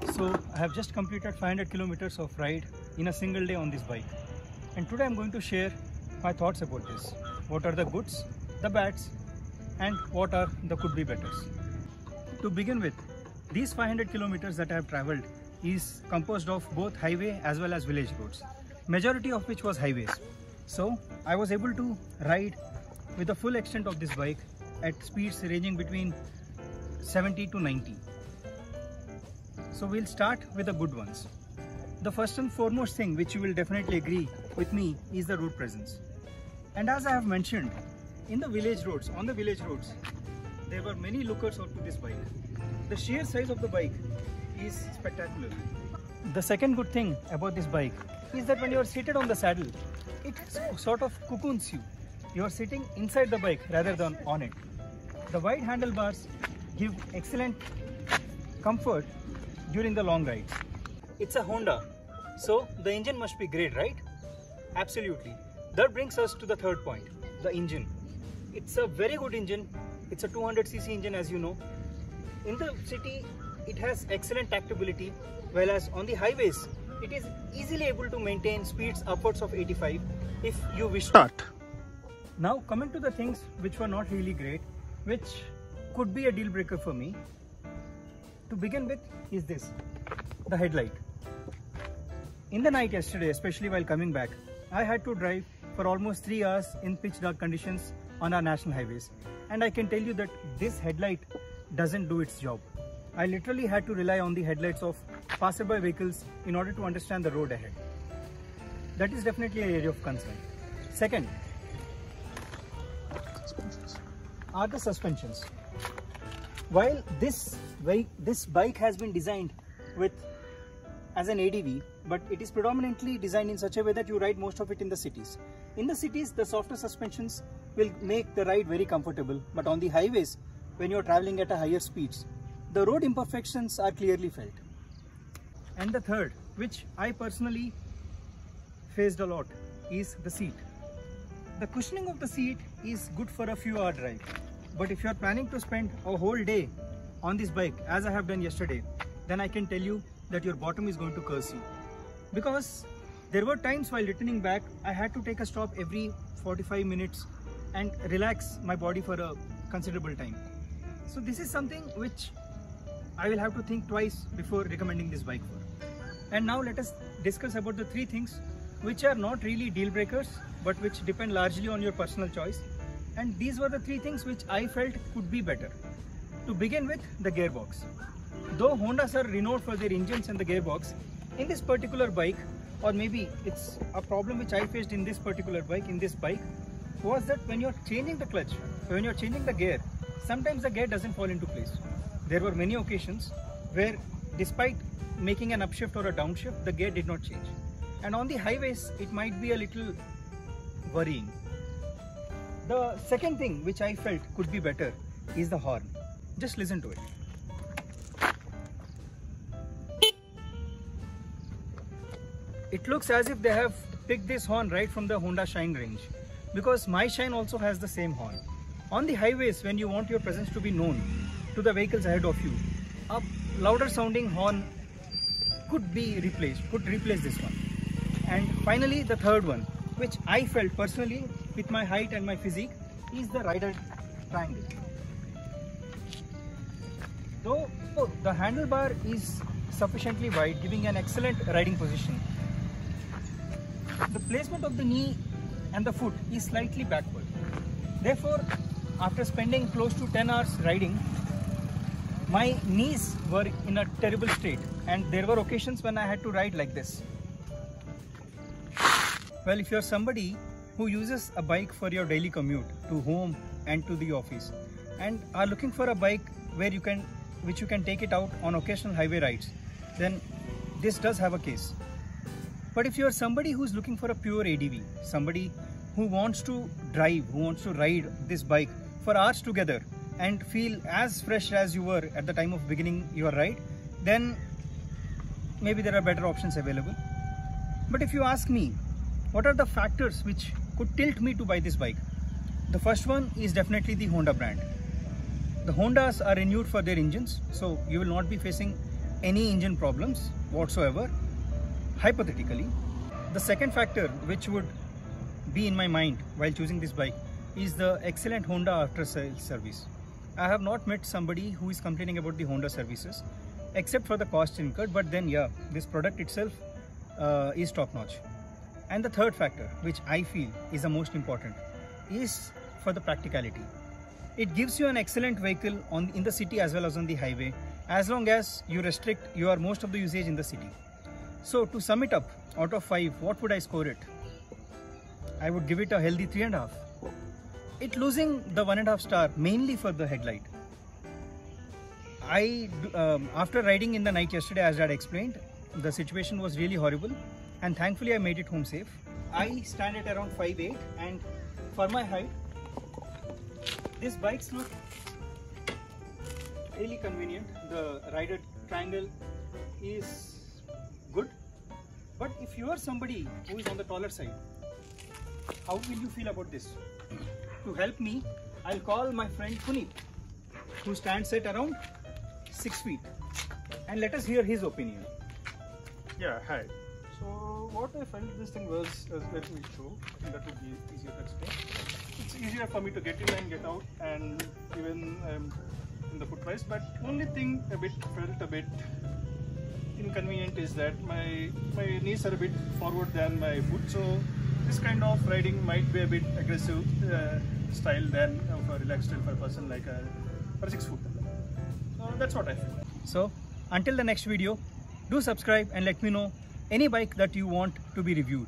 So I have just completed 500 kilometers of ride in a single day on this bike, and today I'm going to share my thoughts about this. What are the goods, the bads, and what are the could be betters. To begin with, these 500 kilometers that I have traveled is composed of both highway as well as village roads, majority of which was highways. So I was able to ride with the full extent of this bike at speeds ranging between 70 to 90. So we'll start with the good ones. The first and foremost thing which you will definitely agree with me is the road presence. And as I have mentioned, in the village roads, on the village roads, there were many lookers onto this bike. The sheer size of the bike is spectacular. The second good thing about this bike is that when you are seated on the saddle, it sort of cocoons you. You are sitting inside the bike rather than on it. The wide handlebars give excellent comfort during the long rides. It's a Honda, so the engine must be great, right? Absolutely. That brings us to the third point, the engine. It's a very good engine. It's a 200cc engine, as you know. In the city, it has excellent tractability, whereas on the highways, it is easily able to maintain speeds upwards of 85 if you wish to. Now, coming to the things which were not really great, which could be a deal breaker for me. To begin with is this, the headlight. In the night yesterday, especially while coming back, I had to drive for almost 3 hours in pitch dark conditions on our national highways. And I can tell you that this headlight doesn't do its job. I literally had to rely on the headlights of passerby vehicles in order to understand the road ahead. That is definitely an area of concern. Second are the suspensions. While this bike has been designed as an ADV, but it is predominantly designed in such a way that you ride most of it in the cities. In the cities, the softer suspensions will make the ride very comfortable, but on the highways, when you are traveling at a higher speeds, the road imperfections are clearly felt. And the third, which I personally faced a lot, is the seat. The cushioning of the seat is good for a few hour drive. But if you are planning to spend a whole day on this bike, as I have done yesterday, then I can tell you that your bottom is going to curse you. Because there were times while returning back, I had to take a stop every 45 minutes and relax my body for a considerable time. So this is something which I will have to think twice before recommending this bike for. And now let us discuss about the 3 things which are not really deal breakers, but which depend largely on your personal choice. And these were the 3 things which I felt could be better. To begin with, the gearbox. Though Hondas are renowned for their engines and the gearbox, in this particular bike, or maybe it's a problem which I faced in this particular bike, was that when you're changing the clutch, when you're changing the gear, sometimes the gear doesn't fall into place. There were many occasions where despite making an upshift or a downshift, the gear did not change. And on the highways, it might be a little worrying. The second thing which I felt could be better is the horn. Just listen to it. It looks as if they have picked this horn right from the Honda Shine range, because my Shine also has the same horn. On the highways, when you want your presence to be known to the vehicles ahead of you, a louder sounding horn could replace this one. And finally, the third one, which I felt personally with my height and my physique, is the rider triangle. Though the handlebar is sufficiently wide, giving an excellent riding position, the placement of the knee and the foot is slightly backward. Therefore, after spending close to 10 hours riding, my knees were in a terrible state, and there were occasions when I had to ride like this. Well, if you're somebody who uses a bike for your daily commute to home and to the office, and are looking for a bike which you can take it out on occasional highway rides, then this does have a case. But if you're somebody who's looking for a pure ADV, somebody who wants to drive, who wants to ride this bike for hours together and feel as fresh as you were at the time of beginning your ride, then maybe there are better options available. But if you ask me, what are the factors which could tilt me to buy this bike? The first one is definitely the Honda brand. The Hondas are renowned for their engines, so you will not be facing any engine problems whatsoever, hypothetically. The second factor which would be in my mind while choosing this bike is the excellent Honda after sales service. I have not met somebody who is complaining about the Honda services except for the cost incurred, but then yeah, this product itself is top notch. And the third factor, which I feel is the most important, is for the practicality. It gives you an excellent vehicle in the city as well as on the highway, as long as you restrict your most of the usage in the city. So to sum it up, out of 5, what would I score it? I would give it a healthy 3.5. It losing the 1.5 star mainly for the headlight. After riding in the night yesterday, as I had explained, the situation was really horrible, and thankfully I made it home safe. I stand at around 5'8", and for my height, these bikes look really convenient. The rider triangle is good, but if you are somebody who is on the taller side, how will you feel about this? To help me, I'll call my friend Puneet, who stands at around 6 feet, and let us hear his opinion. Yeah, hi. So what I felt this thing was, let me show, I think that would be easier to explain. It's easier for me to get in and get out, and even in the footwise, but only thing felt a bit inconvenient is that my knees are a bit forward than my foot, so this kind of riding might be a bit aggressive style than for a relaxed style for a person like for a 6 foot. So that's what I feel. So until the next video, do subscribe and let me know any bike that you want to be reviewed.